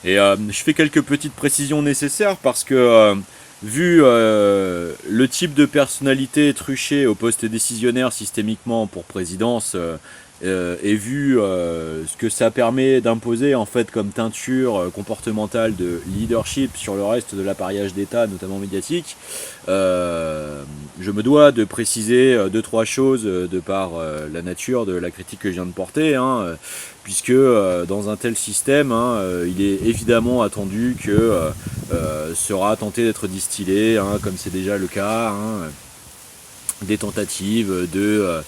Et je fais quelques petites précisions nécessaires parce que vu le type de personnalité truchée au poste décisionnaire systémiquement pour présidence, et vu ce que ça permet d'imposer en fait comme teinture comportementale de leadership sur le reste de l'appareillage d'État, notamment médiatique, je me dois de préciser deux trois choses de par la nature de la critique que je viens de porter, puisque dans un tel système, il est évidemment attendu que sera tenté d'être distillé, comme c'est déjà le cas, des tentatives de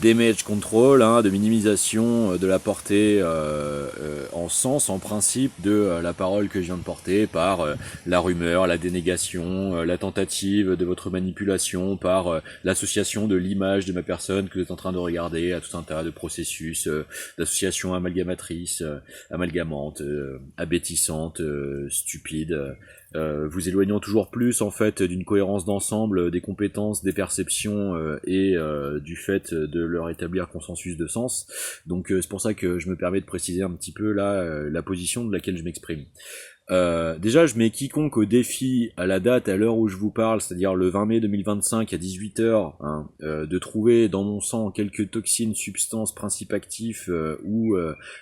damage control, de minimisation de la portée en sens, en principe de la parole que je viens de porter par la rumeur, la dénégation, la tentative de votre manipulation par l'association de l'image de ma personne que vous êtes en train de regarder à tout un tas de processus d'association amalgamatrice, amalgamante, abêtissante, stupide, vous éloignant toujours plus en fait d'une cohérence d'ensemble des compétences, des perceptions et du fait de leur établir consensus de sens. Donc c'est pour ça que je me permets de préciser un petit peu là la position de laquelle je m'exprime. Déjà, je mets quiconque au défi à la date, à l'heure où je vous parle, c'est-à-dire le 20 mai 2025 à 18h, de trouver dans mon sang quelques toxines, substances, principes actifs ou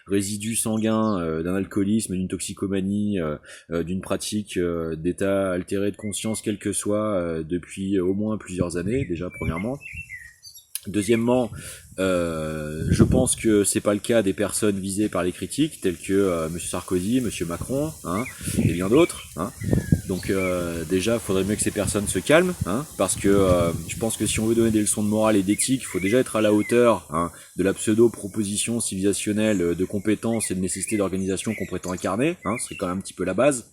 résidus sanguins d'un alcoolisme, d'une toxicomanie, d'une pratique d'état altéré de conscience, quel que soit, depuis au moins plusieurs années, déjà premièrement. Deuxièmement, je pense que c'est pas le cas des personnes visées par les critiques, telles que Monsieur Sarkozy, Monsieur Macron, et bien d'autres. Donc déjà, faudrait mieux que ces personnes se calment, parce que je pense que si on veut donner des leçons de morale et d'éthique, il faut déjà être à la hauteur de la pseudo-proposition civilisationnelle de compétences et de nécessité d'organisation qu'on prétend incarner. Ce serait quand même un petit peu la base.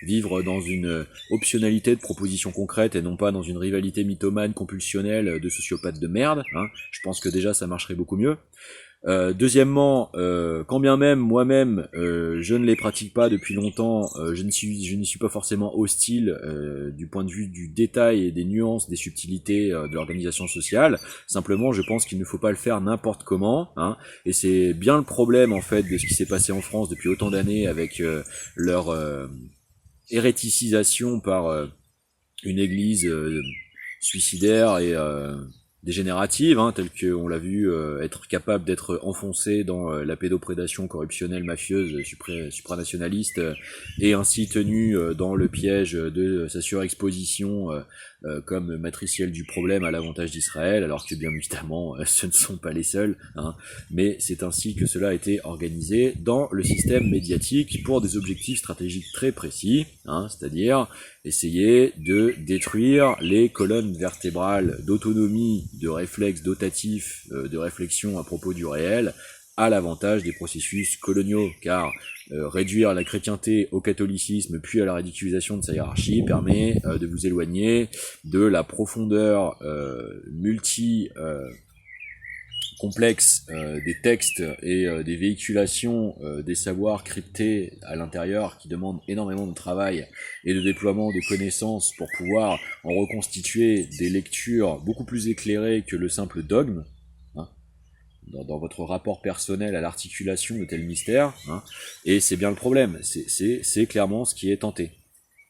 Vivre dans une optionnalité de propositions concrètes et non pas dans une rivalité mythomane compulsionnelle de sociopathes de merde. Je pense que déjà ça marcherait beaucoup mieux. Deuxièmement, quand bien même moi-même je ne les pratique pas depuis longtemps, je n'y suis pas forcément hostile du point de vue du détail et des nuances, des subtilités de l'organisation sociale. Simplement, je pense qu'il ne faut pas le faire n'importe comment, et c'est bien le problème en fait de ce qui s'est passé en France depuis autant d'années avec leur héréticisation par une église suicidaire et dégénérative, telle qu'on l'a vu être capable d'être enfoncé dans la pédoprédation corruptionnelle mafieuse supranationaliste et ainsi tenu dans le piège de sa surexposition comme matricielle du problème à l'avantage d'Israël, alors que bien évidemment ce ne sont pas les seuls, mais c'est ainsi que cela a été organisé dans le système médiatique pour des objectifs stratégiques très précis, c'est-à-dire essayer de détruire les colonnes vertébrales d'autonomie, de réflexes dotatifs, de réflexion à propos du réel, à l'avantage des processus coloniaux, car réduire la chrétienté au catholicisme puis à la ridiculisation de sa hiérarchie permet de vous éloigner de la profondeur complexe des textes et des véhiculations des savoirs cryptés à l'intérieur qui demandent énormément de travail et de déploiement de connaissances pour pouvoir en reconstituer des lectures beaucoup plus éclairées que le simple dogme, dans votre rapport personnel à l'articulation de tels mystères, et c'est bien le problème, c'est clairement ce qui est tenté.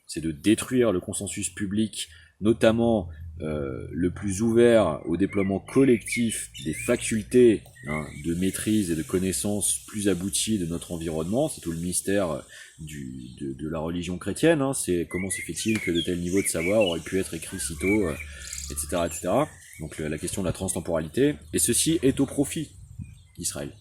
C'est de détruire le consensus public, notamment le plus ouvert au déploiement collectif des facultés de maîtrise et de connaissance plus abouties de notre environnement. C'est tout le mystère de la religion chrétienne. C'est comment se fait-il que de tels niveaux de savoir auraient pu être écrits si tôt, etc., etc. Donc la question de la transtemporalité. Et ceci est au profit d'Israël.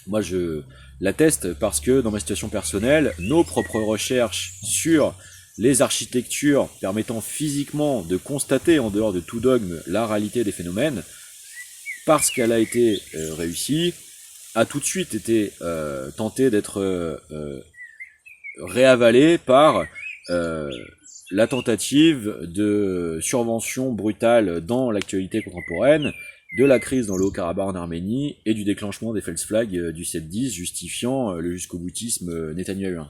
Moi je l'atteste parce que dans ma situation personnelle, nos propres recherches sur les architectures permettant physiquement de constater en dehors de tout dogme la réalité des phénomènes, parce qu'elle a été réussie, a tout de suite été tentée d'être réavalée par la tentative de survention brutale dans l'actualité contemporaine de la crise dans le Haut-Karabakh en Arménie et du déclenchement des false flags du 7-10 justifiant le jusqu'au-boutisme netanyahuen.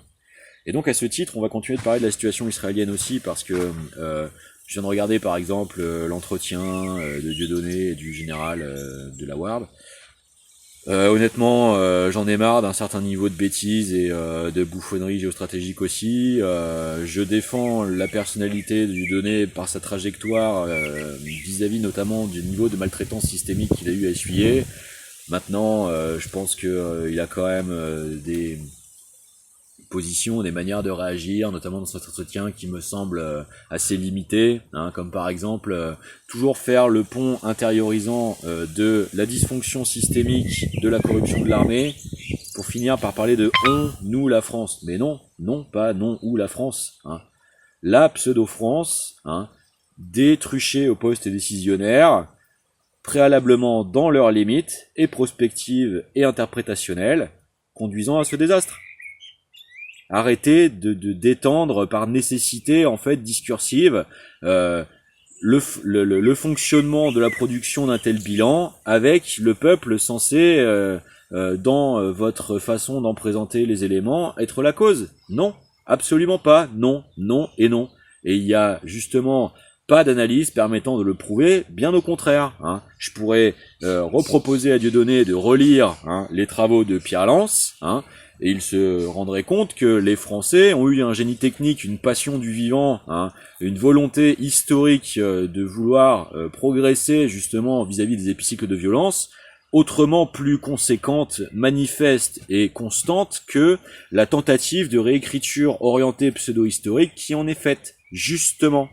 Et donc à ce titre, on va continuer de parler de la situation israélienne aussi, parce que je viens de regarder par exemple l'entretien de Dieudonné et du général de la Ward. Honnêtement, j'en ai marre d'un certain niveau de bêtises et de bouffonnerie géostratégique aussi. Je défends la personnalité du Dieudonné par sa trajectoire vis-à-vis notamment du niveau de maltraitance systémique qu'il a eu à essuyer. Maintenant, je pense que il a quand même des positions, des manières de réagir, notamment dans cet entretien qui me semble assez limité, hein, comme par exemple toujours faire le pont intériorisant de la dysfonction systémique de la corruption de l'armée pour finir par parler de on, nous, la France. Mais non, non, pas non ou la France. Hein. La pseudo-France, hein, des truchés au poste décisionnaire, préalablement dans leurs limites et prospectives et interprétationnelles, conduisant à ce désastre. Arrêtez de d'étendre par nécessité en fait discursive le fonctionnement de la production d'un tel bilan avec le peuple censé dans votre façon d'en présenter les éléments être la cause. Non, absolument pas. Non, non et non. Et il y a justement pas d'analyse permettant de le prouver, bien au contraire. Hein. Je pourrais reproposer à Dieudonné de relire les travaux de Pierre Lance, et il se rendrait compte que les Français ont eu un génie technique, une passion du vivant, une volonté historique de vouloir progresser justement vis-à-vis des épicycles de violence, autrement plus conséquente, manifeste et constante que la tentative de réécriture orientée pseudo-historique qui en est faite, justement.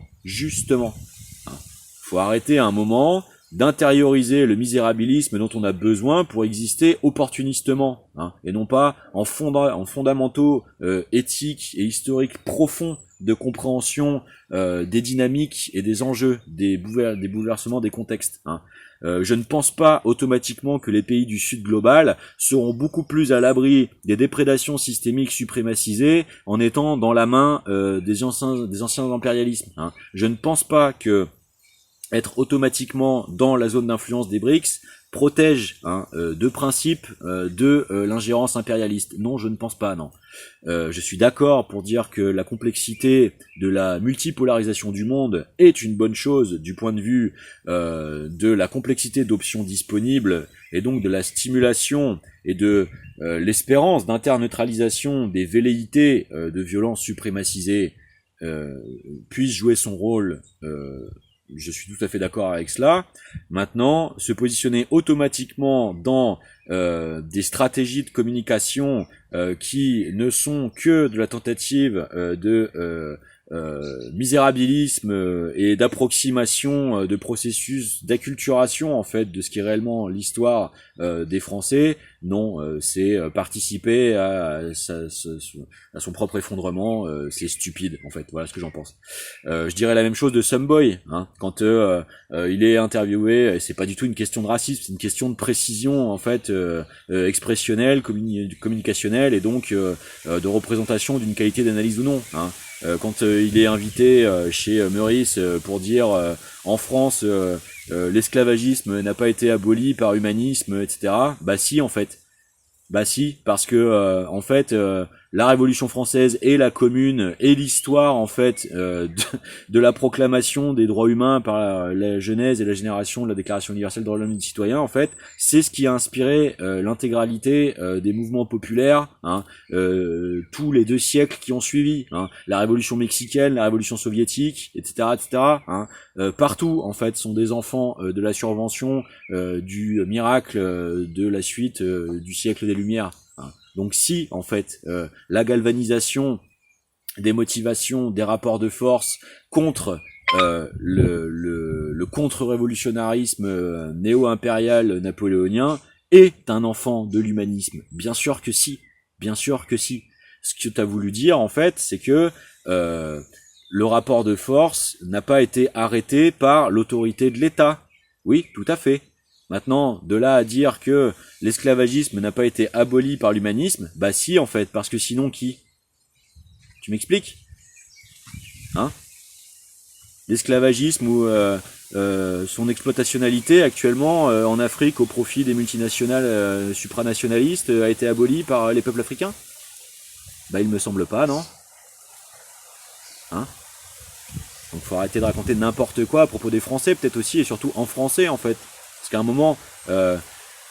Faut arrêter un moment d'intérioriser le misérabilisme dont on a besoin pour exister opportunistement, et non pas en fondamentaux éthiques et historiques profonds de compréhension des dynamiques et des enjeux, des bouleversements des contextes. Je ne pense pas automatiquement que les pays du Sud global seront beaucoup plus à l'abri des déprédations systémiques suprémacisées en étant dans la main des anciens impérialismes. Je ne pense pas que être automatiquement dans la zone d'influence des BRICS protège de principe de l'ingérence impérialiste. Non, je ne pense pas, non. Je suis d'accord pour dire que la complexité de la multipolarisation du monde est une bonne chose du point de vue de la complexité d'options disponibles et donc de la stimulation et de l'espérance d'interneutralisation des velléités de violence suprémacisée puisse jouer son rôle. Je suis tout à fait d'accord avec cela. Maintenant, se positionner automatiquement dans des stratégies de communication qui ne sont que de la tentative de misérabilisme et d'approximation de processus d'acculturation en fait de ce qui est réellement l'histoire des Français. Non, c'est participer à son propre effondrement. C'est stupide en fait. Voilà ce que j'en pense. Je dirais la même chose de Someboy, quand il est interviewé. C'est pas du tout une question de racisme, c'est une question de précision en fait expressionnelle, communicationnelle et donc de représentation d'une qualité d'analyse ou non. Quand il est invité chez Meurice pour dire en France l'esclavagisme n'a pas été aboli par humanisme, etc. Bah si en fait. Bah si, parce que en fait la Révolution française et la Commune et l'histoire en fait de la proclamation des droits humains par la genèse et la génération de la Déclaration universelle des droits de l'homme et du citoyen, en fait, c'est ce qui a inspiré l'intégralité des mouvements populaires, tous les 2 siècles qui ont suivi, la Révolution mexicaine, la Révolution soviétique, etc., etc. Partout en fait sont des enfants de la survention du miracle de la suite du siècle des Lumières. Donc si, en fait, la galvanisation des motivations, des rapports de force contre le contre-révolutionnarisme néo-impérial napoléonien est un enfant de l'humanisme, bien sûr que si. Ce que tu as voulu dire, en fait, c'est que le rapport de force n'a pas été arrêté par l'autorité de l'État. Oui, tout à fait. Maintenant, de là à dire que l'esclavagisme n'a pas été aboli par l'humanisme, bah si en fait, parce que sinon qui? Tu m'expliques? L'esclavagisme ou son exploitationnalité actuellement en Afrique au profit des multinationales supranationalistes a été abolie par les peuples africains? Bah il me semble pas, non? Donc faut arrêter de raconter n'importe quoi à propos des Français, peut-être aussi et surtout en français en fait. Parce qu'à un moment,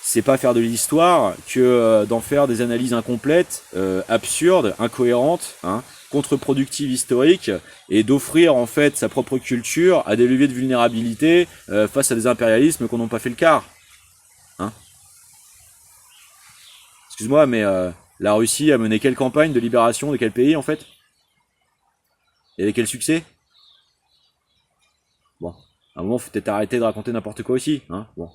c'est pas faire de l'histoire que d'en faire des analyses incomplètes, absurdes, incohérentes, hein, contre-productives historiques, et d'offrir en fait sa propre culture à des leviers de vulnérabilité face à des impérialismes qu'on n'a pas fait le quart. Hein. Excuse-moi, mais la Russie a mené quelle campagne de libération de quel pays en fait? Et avec quel succès? Bon, à un moment, faut peut-être arrêter de raconter n'importe quoi aussi. Hein, bon.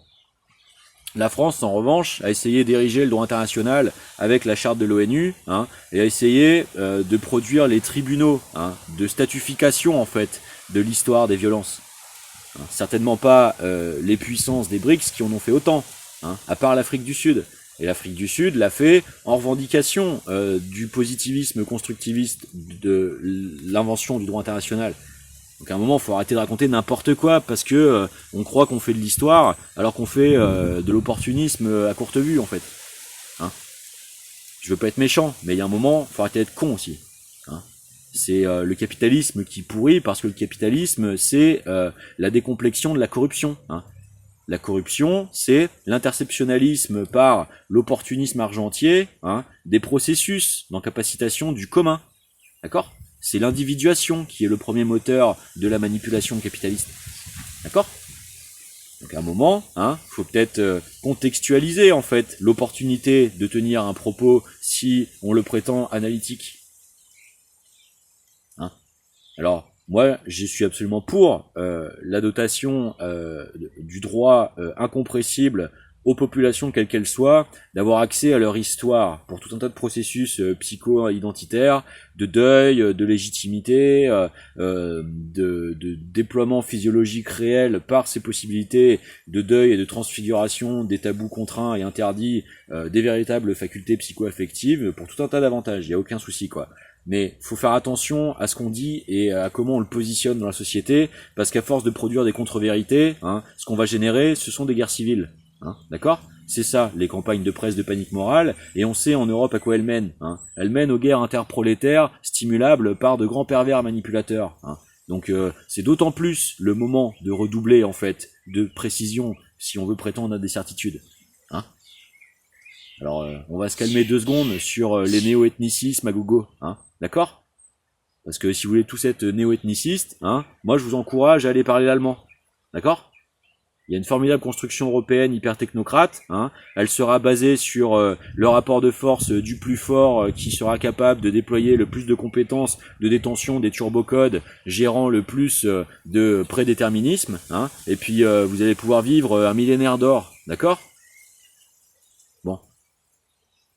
La France, en revanche, a essayé d'ériger le droit international avec la charte de l'ONU, hein, et a essayé de produire les tribunaux, hein, de statification en fait de l'histoire des violences. Hein, certainement pas les puissances des BRICS qui en ont fait autant, hein, à part l'Afrique du Sud. Et l'Afrique du Sud l'a fait en revendication du positivisme constructiviste de l'invention du droit international. Donc à un moment, il faut arrêter de raconter n'importe quoi parce que on croit qu'on fait de l'histoire alors qu'on fait de l'opportunisme à courte vue en fait. Hein, je veux pas être méchant, mais il y a un moment, il faut arrêter d'être con aussi. Hein, c'est le capitalisme qui pourrit parce que le capitalisme, c'est la décomplexion de la corruption. Hein. La corruption, c'est l'interceptionnalisme par l'opportunisme argentier, hein, des processus d'incapacitation du commun. D'accord ? C'est l'individuation qui est le premier moteur de la manipulation capitaliste. D'accord ? Donc à un moment, hein, faut peut-être contextualiser en fait l'opportunité de tenir un propos si on le prétend analytique. Hein ? Alors, moi, je suis absolument pour la dotation du droit incompressible aux populations quelles qu'elles soient, d'avoir accès à leur histoire pour tout un tas de processus psycho-identitaires, de deuil, de légitimité, de déploiement physiologique réel par ces possibilités de deuil et de transfiguration des tabous contraints et interdits, des véritables facultés psycho-affectives, pour tout un tas d'avantages, il n'y a aucun souci quoi. Mais faut faire attention à ce qu'on dit et à comment on le positionne dans la société, parce qu'à force de produire des contre-vérités, hein, ce qu'on va générer, ce sont des guerres civiles. Hein, d'accord ? C'est ça, les campagnes de presse de panique morale, et on sait en Europe à quoi elles mènent. Hein. Elles mènent aux guerres interprolétaires stimulables par de grands pervers manipulateurs. Hein. Donc c'est d'autant plus le moment de redoubler en fait de précision si on veut prétendre à des certitudes. Hein. Alors on va se calmer 2 secondes sur les néo-ethnicismes à gogo. Hein. D'accord ? Parce que si vous voulez tous être néo-ethnicistes, hein, moi je vous encourage à aller parler l'allemand. D'accord ? Il y a une formidable construction européenne hyper technocrate. Hein. Elle sera basée sur le rapport de force du plus fort qui sera capable de déployer le plus de compétences de détention des turbocodes, gérant le plus de prédéterminisme. Hein. Et puis vous allez pouvoir vivre un millénaire d'or. D'accord ? Bon.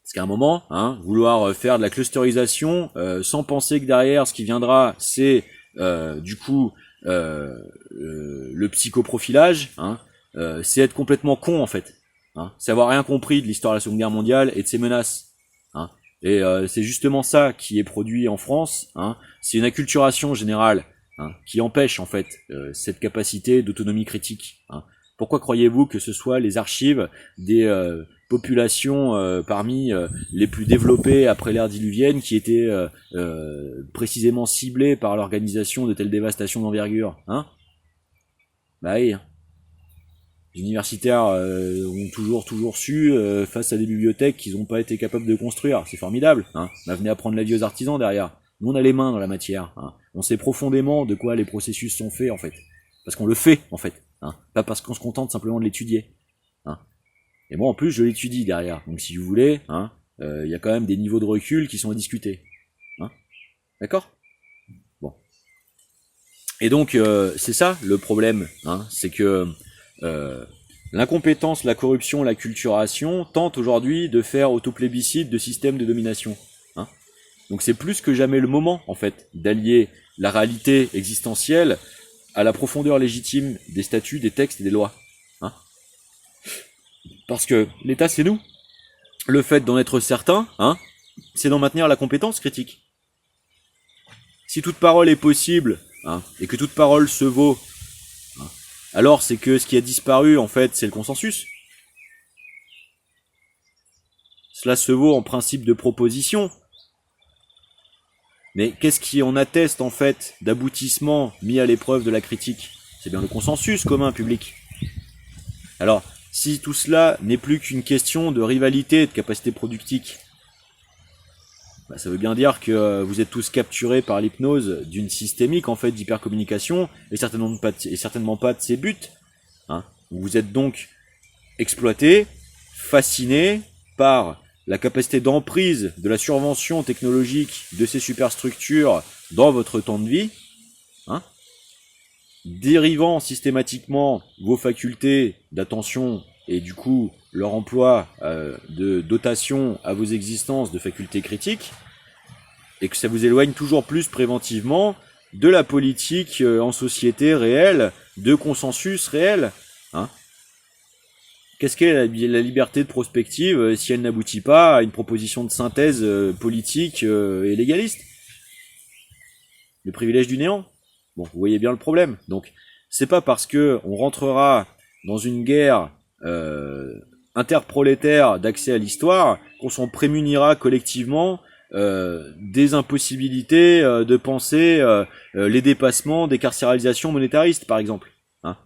Parce qu'à un moment, hein, vouloir faire de la clusterisation sans penser que derrière ce qui viendra, c'est du coup le psychoprofilage, hein, c'est être complètement con en fait, hein, c'est avoir rien compris de l'histoire de la Seconde Guerre mondiale et de ses menaces, hein, et c'est justement ça qui est produit en France, hein, c'est une acculturation générale, hein, qui empêche en fait cette capacité d'autonomie critique. Hein. Pourquoi croyez-vous que ce soit les archives des populations parmi les plus développées après l'ère diluvienne qui étaient précisément ciblées par l'organisation de telles dévastations d'envergure, hein? Bah oui. Les universitaires ont toujours su face à des bibliothèques qu'ils n'ont pas été capables de construire. C'est formidable, hein. On a venu apprendre la vie aux artisans derrière. Nous on a les mains dans la matière, hein. On sait profondément de quoi les processus sont faits en fait. Parce qu'on le fait en fait, hein. Pas parce qu'on se contente simplement de l'étudier. Hein. Et moi en plus je l'étudie derrière, donc si vous voulez, hein, y a quand même des niveaux de recul qui sont à discuter. Hein. D'accord ? Bon. Et donc c'est ça le problème, hein, c'est que l'incompétence, la corruption, la culturation tentent aujourd'hui de faire autoplébiscite de systèmes de domination. Hein. Donc c'est plus que jamais le moment en fait d'allier la réalité existentielle à la profondeur légitime des statuts, des textes et des lois. Hein. Parce que l'État, c'est nous. Le fait d'en être certain, hein, c'est d'en maintenir la compétence critique. Si toute parole est possible, hein, et que toute parole se vaut, hein, alors c'est que ce qui a disparu, en fait, c'est le consensus. Cela se vaut en principe de proposition. Mais qu'est-ce qui en atteste, en fait, d'aboutissement mis à l'épreuve de la critique ? C'est bien le consensus commun public. Alors, Si tout cela n'est plus qu'une question de rivalité et de capacité productique, bah, ça veut bien dire que vous êtes tous capturés par l'hypnose d'une systémique en fait d'hypercommunication et certainement pas de ses buts. Hein. Vous êtes donc exploité, fasciné par la capacité d'emprise de la survention technologique de ces superstructures dans votre temps de vie, hein, dérivant systématiquement vos facultés d'attention et du coup leur emploi de dotation à vos existences de facultés critiques, et que ça vous éloigne toujours plus préventivement de la politique en société réelle, de consensus réel. Hein. Qu'est-ce qu'est la liberté de prospective si elle n'aboutit pas à une proposition de synthèse politique et légaliste? Le privilège du néant. Bon, vous voyez bien le problème. Donc, c'est pas parce que on rentrera dans une guerre interprolétaire d'accès à l'histoire qu'on s'en prémunira collectivement des impossibilités de penser les dépassements des carcéralisations monétaristes, par exemple. Hein.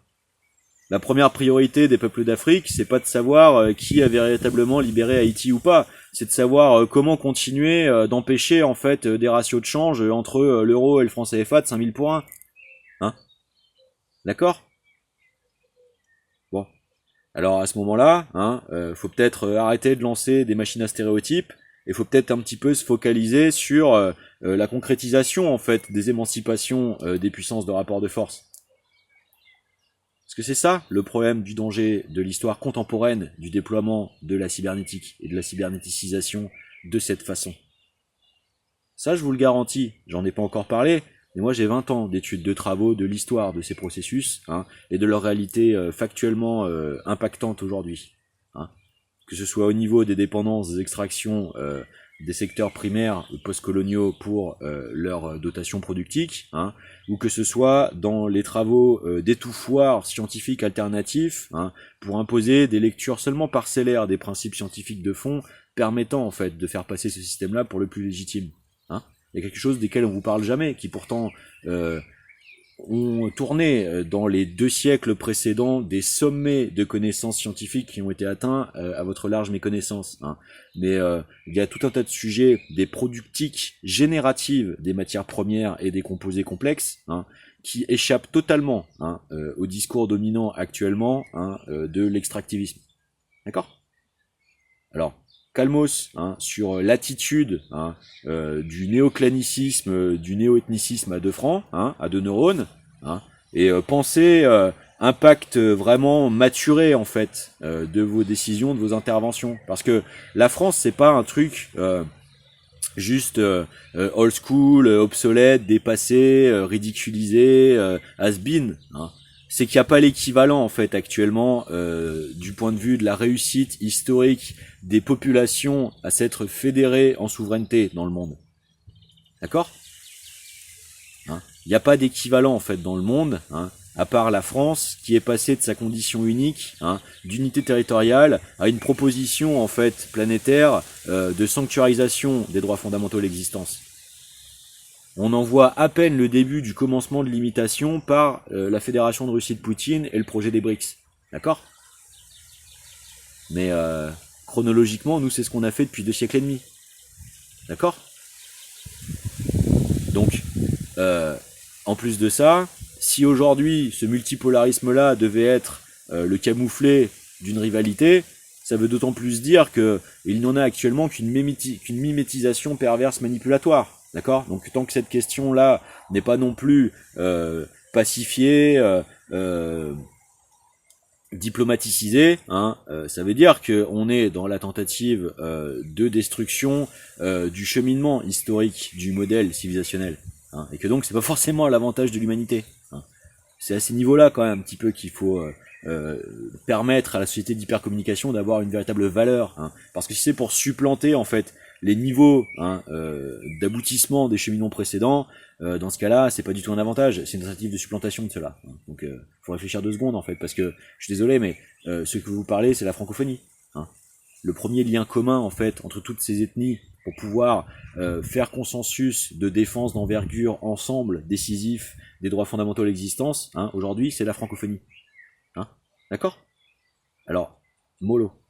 La première priorité des peuples d'Afrique, c'est pas de savoir qui a véritablement libéré Haïti ou pas, c'est de savoir comment continuer d'empêcher en fait des ratios de change entre l'euro et le franc CFA de 5000 pour 1. Hein. D'accord? Bon. Alors à ce moment-là, hein, faut peut-être arrêter de lancer des machines à stéréotypes, et faut peut-être un petit peu se focaliser sur la concrétisation en fait des émancipations des puissances de rapport de force. Parce que c'est ça le problème du danger de l'histoire contemporaine du déploiement de la cybernétique et de la cybernéticisation de cette façon. Ça, je vous le garantis, j'en ai pas encore parlé, mais moi j'ai 20 ans d'études de travaux de l'histoire de ces processus hein, et de leur réalité factuellement impactante aujourd'hui. Hein. Que ce soit au niveau des dépendances, des extractions des secteurs primaires postcoloniaux pour leur dotation productique, hein, ou que ce soit dans les travaux d'étouffoirs scientifiques alternatifs, hein, pour imposer des lectures seulement parcellaires des principes scientifiques de fond, permettant en fait de faire passer ce système-là pour le plus légitime. Hein. Il y a quelque chose desquels on vous parle jamais, qui pourtant ont tourné dans les 2 siècles précédents des sommets de connaissances scientifiques qui ont été atteints à votre large méconnaissance. Hein. Mais il y a tout un tas de sujets, des productiques génératives des matières premières et des composés complexes, hein, qui échappent totalement hein, au discours dominant actuellement hein, de l'extractivisme. D'accord? Alors, calmos hein, sur l'attitude hein, du néoclanicisme, du néo-ethnicisme à 2 francs, hein, à 2 neurones, hein, et pensez impact vraiment maturé en fait de vos décisions, de vos interventions, parce que la France c'est pas un truc juste old school, obsolète, dépassé, ridiculisé, has-been. Hein. C'est qu'il n'y a pas l'équivalent en fait actuellement du point de vue de la réussite historique des populations à s'être fédérées en souveraineté dans le monde. D'accord? Hein. Il n'y a pas d'équivalent en fait dans le monde, hein, à part la France qui est passée de sa condition unique hein, d'unité territoriale à une proposition en fait planétaire de sanctuarisation des droits fondamentaux de l'existence. On en voit à peine le début du commencement de l'imitation par la Fédération de Russie de Poutine et le projet des BRICS. D'accord? Mais chronologiquement, nous, c'est ce qu'on a fait depuis 2 siècles et demi. D'accord? Donc, en plus de ça, si aujourd'hui, ce multipolarisme-là devait être le camouflet d'une rivalité, ça veut d'autant plus dire qu'il n'en a actuellement qu'une mimétisation perverse manipulatoire. D'accord? Donc tant que cette question-là n'est pas non plus pacifiée, diplomaticisée, hein, ça veut dire qu'on est dans la tentative de destruction du cheminement historique du modèle civilisationnel. Hein, et que donc c'est pas forcément à l'avantage de l'humanité. Hein. C'est à ces niveaux-là quand même un petit peu qu'il faut permettre à la société d'hypercommunication d'avoir une véritable valeur. Hein. Parce que si c'est pour supplanter en fait les niveaux hein, d'aboutissement des cheminements précédents, dans ce cas-là, c'est pas du tout un avantage, c'est une tentative de supplantation de cela. Donc, faut réfléchir 2 secondes en fait, parce que je suis désolé, mais ce que vous parlez, c'est la francophonie. Hein. Le premier lien commun en fait entre toutes ces ethnies pour pouvoir faire consensus de défense d'envergure ensemble, décisif des droits fondamentaux de l'existence, hein, aujourd'hui, c'est la francophonie. Hein. D'accord ? Alors, Mollo.